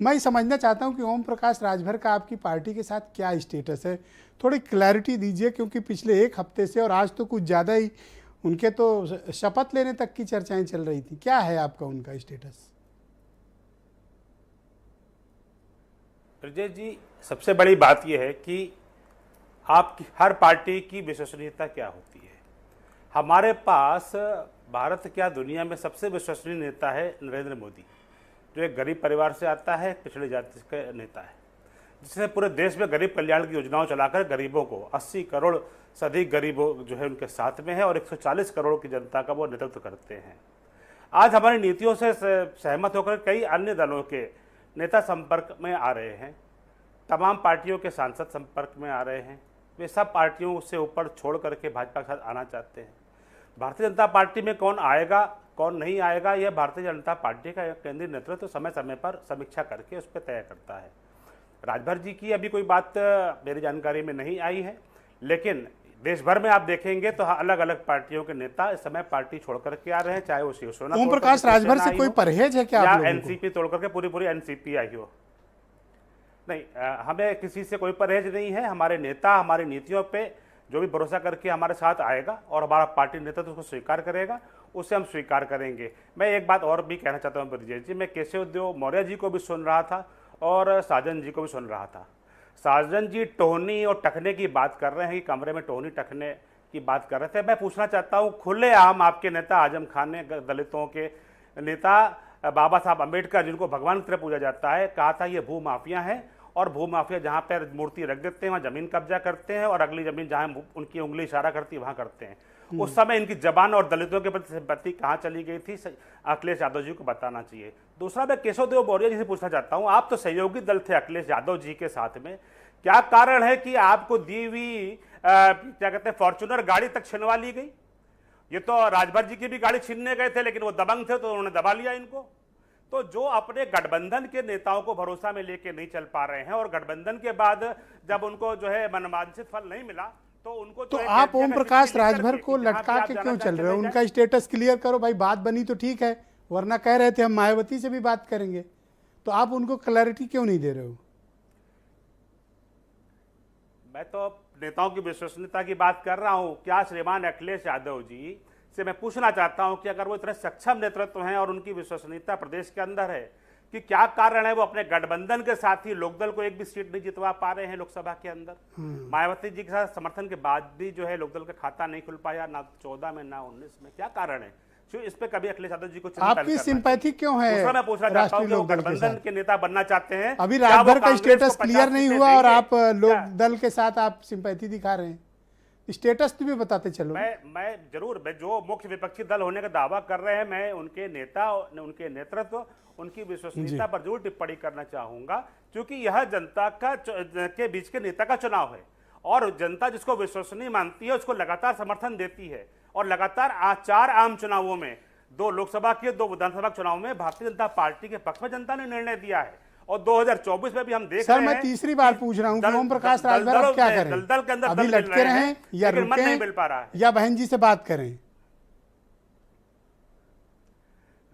मैं समझना चाहता हूं कि ओम प्रकाश राजभर का आपकी पार्टी के साथ क्या स्टेटस है, थोड़ी क्लैरिटी दीजिए, क्योंकि पिछले एक हफ्ते से और आज तो कुछ ज़्यादा ही उनके तो शपथ लेने तक की चर्चाएं चल रही थी। क्या है आपका उनका स्टेटस? ब्रजेश जी, सबसे बड़ी बात यह है कि आपकी हर पार्टी की विश्वसनीयता क्या होती है। हमारे पास भारत क्या दुनिया में सबसे विश्वसनीय नेता है नरेंद्र मोदी, जो एक गरीब परिवार से आता है, पिछड़ी जाति का नेता है, जिसने पूरे देश में गरीब कल्याण की योजनाओं चलाकर गरीबों को 80 करोड़ से अधिक गरीबों जो है उनके साथ में है और 140 करोड़ की जनता का वो नेतृत्व करते हैं। आज हमारी नीतियों से सहमत होकर कई अन्य दलों के नेता संपर्क में आ रहे हैं, तमाम पार्टियों के सांसद संपर्क में आ रहे हैं। वे सब पार्टियों से ऊपर छोड़ करके भाजपा के साथ आना चाहते हैं। भारतीय जनता पार्टी में कौन आएगा कौन नहीं आएगा, यह भारतीय जनता पार्टी का केंद्रीय नेतृत्व समय समय पर समीक्षा करके उस पर तय करता है। राजभर जी की अभी कोई बात मेरी जानकारी में नहीं आई है, लेकिन देश भर में आप देखेंगे तो अलग अलग पार्टियों के नेता इस समय पार्टी छोड़ करके आ रहे हैं, चाहे वो शिवसेना ओम प्रकाश राजभर से कोई परहेज है क्या, या एनसीपी तोड़ करके पूरी एनसीपी आई हो। नहीं, हमें किसी से कोई परहेज नहीं है। हमारे नेता हमारी नीतियों पे जो भी भरोसा करके हमारे साथ आएगा और हमारा पार्टी नेता तो उसको स्वीकार करेगा, उसे हम स्वीकार करेंगे। मैं एक बात और भी कहना चाहता हूँ ब्रजेश जी, मैं केशव देव मौर्य जी को भी सुन रहा था और साजन जी को भी सुन रहा था। साजन जी टोहनी और टखने की बात कर रहे हैं कि कमरे में टोहनी टखने की बात कर रहे थे। मैं पूछना चाहता हूँ, खुलेआम आपके नेता आजम खान ने दलितों के नेता बाबा साहब अम्बेडकर, जिनको भगवान की तरह पूजा जाता है, कहा था ये भू माफिया है और भू माफिया जहाँ पर मूर्ति रख देते हैं वहाँ जमीन कब्जा करते हैं और अगली जमीन जहाँ उनकी उंगली इशारा करती है वहाँ करते हैं। उस समय इनकी जबान और दलितों के प्रति सिंपैथी कहाँ चली गई थी, अखिलेश यादव जी को बताना चाहिए। दूसरा, मैं केशव देव मौर्य जी से पूछना चाहता हूँ, आप तो सहयोगी दल थे अखिलेश यादव जी के साथ में, क्या कारण है कि आपको दी हुई क्या कहते हैं फॉर्च्यूनर गाड़ी तक छिनवा ली गई? ये तो राजभर जी की भी गाड़ी छीनने गए थे, लेकिन वो दबंग थे तो उन्होंने दबा लिया इनको। तो जो अपने गठबंधन के नेताओं को भरोसा में लेके नहीं चल पा रहे हैं और गठबंधन के बाद जब उनको जो है मनवांछित फल नहीं मिला तो उनको तो आप ओम प्रकाश राजभर को लटका के क्यों चल रहे हो? उनका स्टेटस क्लियर करो भाई, बात बनी तो ठीक है, वरना कह रहे थे हम मायावती से भी बात करेंगे, तो आप उनको क्लैरिटी क्यों नहीं दे रहे हो? मैं तो नेताओं की विश्वसनीयता की बात कर रहा हूं। क्या श्रीमान अखिलेश यादव जी से मैं पूछना चाहता हूं कि अगर वो इतने सक्षम नेतृत्व हैं और उनकी विश्वसनीयता प्रदेश के अंदर है, कि क्या कारण है वो अपने गठबंधन के साथ ही लोकदल को एक भी सीट नहीं जितवा पा रहे हैं लोकसभा के अंदर? मायावती जी के साथ समर्थन के बाद भी जो है लोकदल का खाता नहीं खुल पाया, ना 14 में ना 19 में। क्या कारण है? इस पे कभी अखिलेश यादव जी को आपकी सिंपैथी क्यों है? मैं पूछना चाहता हूं कि वो गठबंधन के नेता बनना चाहते हैं, अभी राजभर का स्टेटस क्लियर नहीं हुआ और आप लोकदल के साथ आप सिंपैथी दिखा रहे हैं। स्टेटस भी बताते चलो। मैं जरूर, मैं जो मुख्य विपक्षी दल होने का दावा कर रहे हैं, मैं उनके नेता, उनके नेतृत्व, उनकी विश्वसनीयता पर जरूर टिप्पणी करना चाहूंगा, क्योंकि यह जनता के बीच के नेता का चुनाव है और जनता जिसको विश्वसनीय मानती है उसको लगातार समर्थन देती है। और लगातार 4 आम चुनावों में, 2 लोकसभा के 2 विधानसभा चुनाव में भारतीय जनता पार्टी के पक्ष में जनता ने निर्णय दिया है और 2024 में भी हम देख रहे हैं। मैं तीसरी बार पूछ रहा हूं कि ओम प्रकाश राजभर अब क्या करें? दलदल के अंदर अभी लटके रहें या रुकें, नहीं मिल पा रहा है, या बहन जी से बात करें?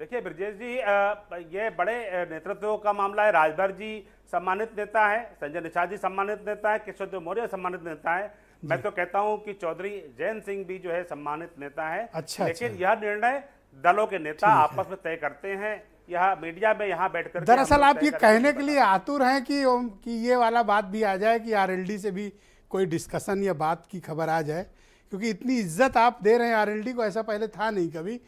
देखिए ब्रजेश जी, ये बड़े नेतृत्व का मामला है। राजभर जी सम्मानित नेता है, संजय निषाद जी सम्मानित नेता है, केशव देव मौर्य सम्मानित नेता है। मैं तो कहता हूं कि चौधरी जयंत सिंह भी जो है सम्मानित नेता है। लेकिन यह निर्णय दलों के नेता आपस में तय करते हैं, यह मीडिया में यहाँ बैठकर। दरअसल आप ये कहने के लिए आतुर हैं कि ये वाला बात भी आ जाए कि आरएलडी से भी कोई डिस्कशन या बात की खबर आ जाए, क्योंकि इतनी इज्जत आप दे रहे हैं आरएलडी को, ऐसा पहले था नहीं कभी।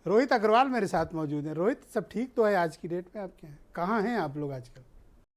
रोहित अग्रवाल मेरे साथ मौजूद हैं। रोहित, सब ठीक तो है आज की डेट में? आप क्या कहाँ हैं आप लोग आजकल?